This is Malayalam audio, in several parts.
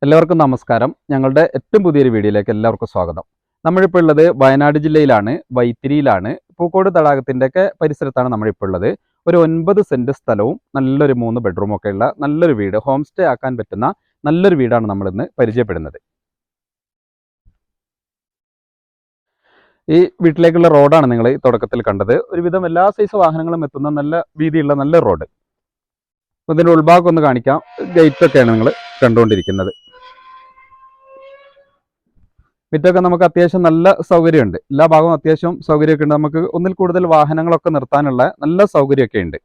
എല്ലാവർക്കും നമസ്കാരം. ഞങ്ങളുടെ ഏറ്റവും പുതിയൊരു വീഡിയോയിലേക്ക് എല്ലാവർക്കും സ്വാഗതം. നമ്മളിപ്പോൾ ഉള്ളത് വയനാട് ജില്ലയിലാണ്, വൈത്തിരിയിലാണ്. പൂക്കോട് തടാകത്തിൻ്റെയൊക്കെ പരിസരത്താണ് നമ്മളിപ്പോൾ ഉള്ളത്. ഒരു 9 സെൻറ്റ് സ്ഥലവും നല്ലൊരു 3 ബെഡ്റൂമൊക്കെ ഉള്ള നല്ലൊരു വീട്, ഹോം സ്റ്റേ ആക്കാൻ പറ്റുന്ന നല്ലൊരു വീടാണ് നമ്മളിന്ന് പരിചയപ്പെടുന്നത്. ഈ വീട്ടിലേക്കുള്ള റോഡാണ് നിങ്ങൾ തുടക്കത്തിൽ കണ്ടത്. ഒരുവിധം എല്ലാ സൈസ് വാഹനങ്ങളും എത്തുന്ന നല്ല വീതിയുള്ള നല്ല റോഡ്. അപ്പോൾ ഇതിൻ്റെ ഉൾഭാഗം ഒന്ന് കാണിക്കാം. ഗേറ്റൊക്കെയാണ് നിങ്ങൾ കണ്ടുകൊണ്ടിരിക്കുന്നത്. മുറ്റമൊക്കെ നമുക്ക് അത്യാവശ്യം നല്ല സൗകര്യമുണ്ട്. എല്ലാ ഭാഗവും അത്യാവശ്യം സൗകര്യമൊക്കെ ഉണ്ട്. നമുക്ക് ഒന്നിൽ കൂടുതൽ വാഹനങ്ങളൊക്കെ നിർത്താനുള്ള നല്ല സൗകര്യമൊക്കെ ഉണ്ട്.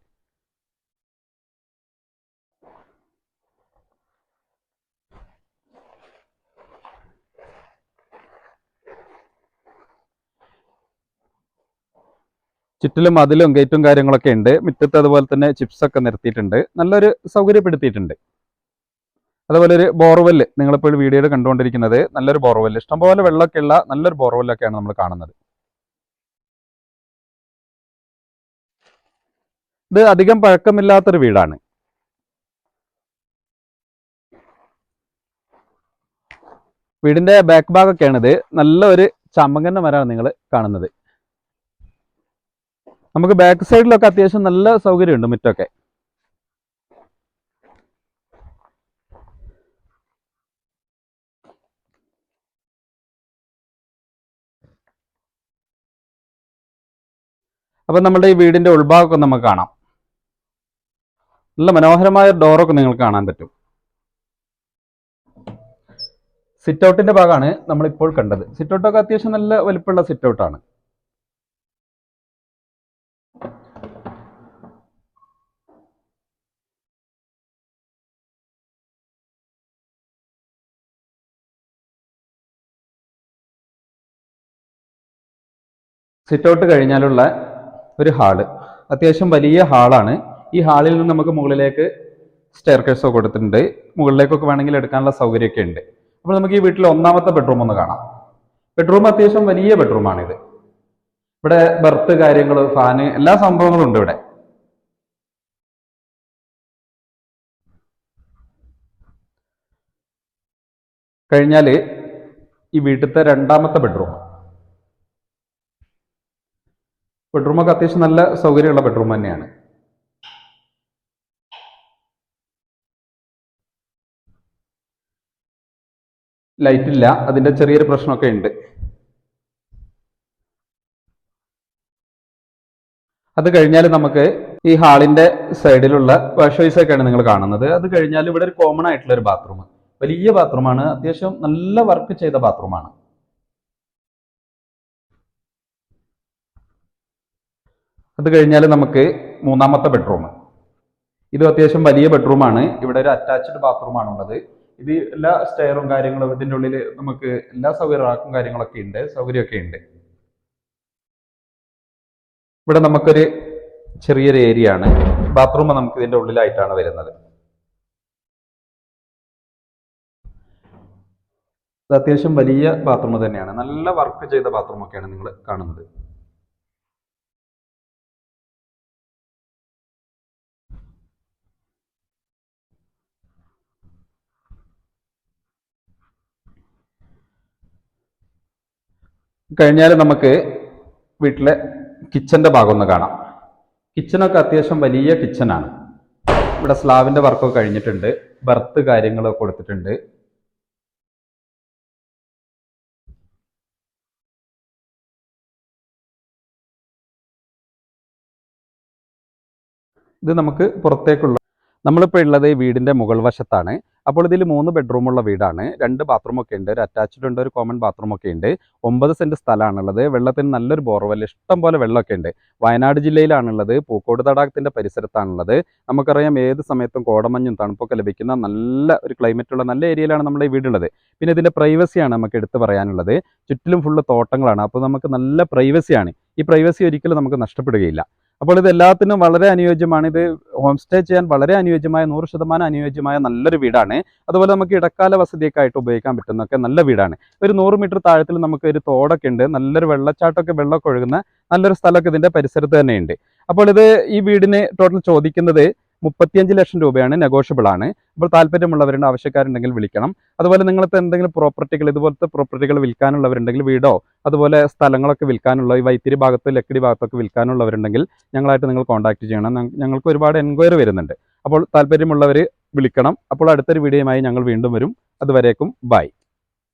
ചുറ്റിലും മതിലും ഗേറ്റും കാര്യങ്ങളൊക്കെ ഉണ്ട്. മുറ്റത്ത് അതുപോലെ തന്നെ ചിപ്സൊക്കെ നിർത്തിയിട്ടുണ്ട്. നല്ലൊരു സൗകര്യപ്പെടുത്തിയിട്ടുണ്ട്. അതുപോലെ ഒരു ബോർവെല്ല് നിങ്ങളിപ്പോൾ വീഡിയോയിൽ കണ്ടുകൊണ്ടിരിക്കുന്നത് നല്ലൊരു ബോർവെല്ല്, ഇഷ്ടംപോലെ വെള്ളമൊക്കെ ഉള്ള നല്ലൊരു ബോർവെല്ലൊക്കെയാണ് നമ്മൾ കാണുന്നത്. ഇത് അധികം പഴക്കമില്ലാത്തൊരു വീടാണ്. വീടിന്റെ ബാക്ക് ഭാഗമൊക്കെയാണിത്. നല്ല ഒരു ചമ്മങ്ങന്റെ മരമാണ് നിങ്ങൾ കാണുന്നത്. നമുക്ക് ബാക്ക് സൈഡിലൊക്കെ അത്യാവശ്യം നല്ല സൗകര്യമുണ്ട് മുറ്റമൊക്കെ. അപ്പം നമ്മുടെ ഈ വീടിന്റെ ഉൾഭാഗമൊക്കെ നമുക്ക് കാണാം. നല്ല മനോഹരമായ ഡോറൊക്കെ നിങ്ങൾക്ക് കാണാൻ പറ്റും. സിറ്റ് ഔട്ടിന്റെ ഭാഗമാണ് നമ്മളിപ്പോൾ കണ്ടത്. സിറ്റ് ഔട്ടൊക്കെ അത്യാവശ്യം നല്ല വലിപ്പമുള്ള സിറ്റ് ഔട്ടാണ്. സിറ്റ് ഔട്ട് കഴിഞ്ഞാലുള്ള ഒരു ഹാള്, അത്യാവശ്യം വലിയ ഹാളാണ്. ഈ ഹാളിൽ നിന്ന് നമുക്ക് മുകളിലേക്ക് സ്റ്റെയർ കേസോ കൊടുത്തിട്ടുണ്ട്. മുകളിലേക്കൊക്കെ വേണമെങ്കിൽ എടുക്കാനുള്ള സൗകര്യമൊക്കെ ഉണ്ട്. അപ്പോൾ നമുക്ക് ഈ വീട്ടിൽ ഒന്നാമത്തെ ബെഡ്റൂം ഒന്ന് കാണാം. ബെഡ്റൂം അത്യാവശ്യം വലിയ ബെഡ്റൂമാണിത്. ഇവിടെ ബെർത്ത് കാര്യങ്ങൾ, ഫാന്, എല്ലാ സംഭവങ്ങളും ഉണ്ട് ഇവിടെ. കഴിഞ്ഞാൽ ഈ വീട്ടിലത്തെ രണ്ടാമത്തെ ബെഡ്റൂമൊക്കെ അത്യാവശ്യം നല്ല സൗകര്യമുള്ള ബെഡ്റൂം തന്നെയാണ്. ലൈറ്റ് ഇല്ല, അതിന്റെ ചെറിയൊരു പ്രശ്നമൊക്കെ ഉണ്ട്. അത് കഴിഞ്ഞാൽ നമുക്ക് ഈ ഹാളിന്റെ സൈഡിലുള്ള വാഷ് ബേസ് ഒക്കെയാണ് നിങ്ങൾ കാണുന്നത്. അത് കഴിഞ്ഞാൽ ഇവിടെ ഒരു കോമൺ ആയിട്ടുള്ള ഒരു ബാത്റൂം, വലിയ ബാത്റൂമാണ്, അത്യാവശ്യം നല്ല വർക്ക് ചെയ്ത ബാത്റൂമാണ്. അത് കഴിഞ്ഞാൽ നമുക്ക് മൂന്നാമത്തെ ബെഡ്റൂം. ഇത് അത്യാവശ്യം വലിയ ബെഡ്റൂമാണ്. ഇവിടെ ഒരു അറ്റാച്ച്ഡ് ബാത്റൂമാണ് ഉള്ളത്. ഇത് എല്ലാ സ്റ്റെയറും കാര്യങ്ങളും ഇതിൻ്റെ ഉള്ളിൽ നമുക്ക് എല്ലാ റാക്കും കാര്യങ്ങളൊക്കെ ഉണ്ട്, സൗകര്യമൊക്കെ ഉണ്ട്. ഇവിടെ നമുക്കൊരു ചെറിയൊരു ഏരിയ ആണ്. ബാത്റൂം നമുക്ക് ഇതിൻ്റെ ഉള്ളിലായിട്ടാണ് വരുന്നത്. ഇത് അത്യാവശ്യം വലിയ ബാത്റൂം തന്നെയാണ്, നല്ല വർക്ക് ചെയ്ത ബാത്റൂം ഒക്കെയാണ് നിങ്ങൾ കാണുന്നത്. കഴിഞ്ഞാൽ നമുക്ക് വീട്ടിലെ കിച്ചന്റെ ഭാഗം ഒന്ന് കാണാം. കിച്ചണൊക്കെ അത്യാവശ്യം വലിയ കിച്ചനാണ്. ഇവിടെ സ്ലാബിന്റെ വർക്കൊക്കെ കഴിഞ്ഞിട്ടുണ്ട്, ബർത്ത് കാര്യങ്ങളൊക്കെ കൊടുത്തിട്ടുണ്ട്. ഇത് നമുക്ക് പുറത്തേക്കുള്ള, നമ്മളിപ്പോൾ ഉള്ളത് ഈ വീടിന്റെ മുകൾ വശത്താണ്. അപ്പോൾ ഇതിൽ 3 ബെഡ്റൂമുള്ള വീടാണ്. 2 ബാത്റൂമൊക്കെ ഉണ്ട്, ഒരു അറ്റാച്ച്ഡ് ഉണ്ട്, ഒരു കോമൺ ബാത്റൂമൊക്കെ ഉണ്ട്. 9 സെന്റ് സ്ഥലമാണുള്ളത്. വെള്ളത്തിന് നല്ലൊരു ബോർവെൽ, ഇഷ്ടം പോലെ വെള്ളമൊക്കെ ഉണ്ട്. വയനാട് ജില്ലയിലാണുള്ളത്, പൂക്കോട് തടാകത്തിന്റെ പരിസരത്താണുള്ളത്. നമുക്കറിയാം ഏത് സമയത്തും കോടമഞ്ഞും തണുപ്പൊക്കെ ലഭിക്കുന്ന നല്ല ഒരു ക്ലൈമറ്റുള്ള നല്ല ഏരിയയിലാണ് നമ്മുടെ ഈ വീടുള്ളത്. പിന്നെ ഇതിന്റെ പ്രൈവസിയാണ് നമുക്ക് എടുത്തു പറയാനുള്ളത്. ചുറ്റിലും ഫുള്ള് തോട്ടങ്ങളാണ്, അപ്പോൾ നമുക്ക് നല്ല പ്രൈവസിയാണ്. ഈ പ്രൈവസി ഒരിക്കലും നമുക്ക് നഷ്ടപ്പെടുകയില്ല. അപ്പോൾ ഇത് എല്ലാത്തിനും വളരെ അനുയോജ്യമാണ്. ഇത് ഹോം സ്റ്റേ ചെയ്യാൻ വളരെ അനുയോജ്യമായ, 100% അനുയോജ്യമായ നല്ലൊരു വീടാണ്. അതുപോലെ നമുക്ക് ഇടക്കാല വസതിയൊക്കെ ആയിട്ട് ഉപയോഗിക്കാൻ പറ്റുന്നൊക്കെ നല്ല വീടാണ്. ഒരു 100 മീറ്റർ താഴത്തിൽ നമുക്ക് ഒരു തോടൊക്കെ ഉണ്ട്, നല്ലൊരു വെള്ളച്ചാട്ടമൊക്കെ, വെള്ളമൊക്കെ ഒഴുകുന്ന നല്ലൊരു സ്ഥലമൊക്കെ ഇതിന്റെ പരിസരത്ത് തന്നെ ഉണ്ട്. അപ്പോൾ ഇത് ഈ വീടിന് ടോട്ടൽ ചോദിക്കുന്നത് 35 ലക്ഷം രൂപയാണ്, നെഗോഷ്യബിൾ ആണ്. അപ്പോൾ താല്പര്യമുള്ളവരുടെ ആവശ്യക്കാരുണ്ടെങ്കിൽ വിളിക്കണം. അതുപോലെ നിങ്ങൾക്ക് എന്തെങ്കിലും പ്രോപ്പർട്ടികൾ, ഇതുപോലത്തെ പ്രോപ്പർട്ടികൾ വിൽക്കാനുള്ളവരുണ്ടെങ്കിൽ, വീടോ അതുപോലെ സ്ഥലങ്ങളൊക്കെ വിൽക്കാനുള്ള ഈ വൈത്തിരി ഭാഗത്ത് ലക്കിടി ഭാഗത്തൊക്കെ വിൽക്കാനുള്ളവരുണ്ടെങ്കിൽ ഞങ്ങളായിട്ട് നിങ്ങൾ കോൺടാക്ട് ചെയ്യണം. ഞങ്ങൾക്ക് ഒരുപാട് എൻക്വയറി വരുന്നുണ്ട്. അപ്പോൾ താല്പര്യമുള്ളവർ വിളിക്കണം. അപ്പോൾ അടുത്തൊരു വീഡിയോയുമായി ഞങ്ങൾ വീണ്ടും വരും. അതുവരേക്കും ബൈ.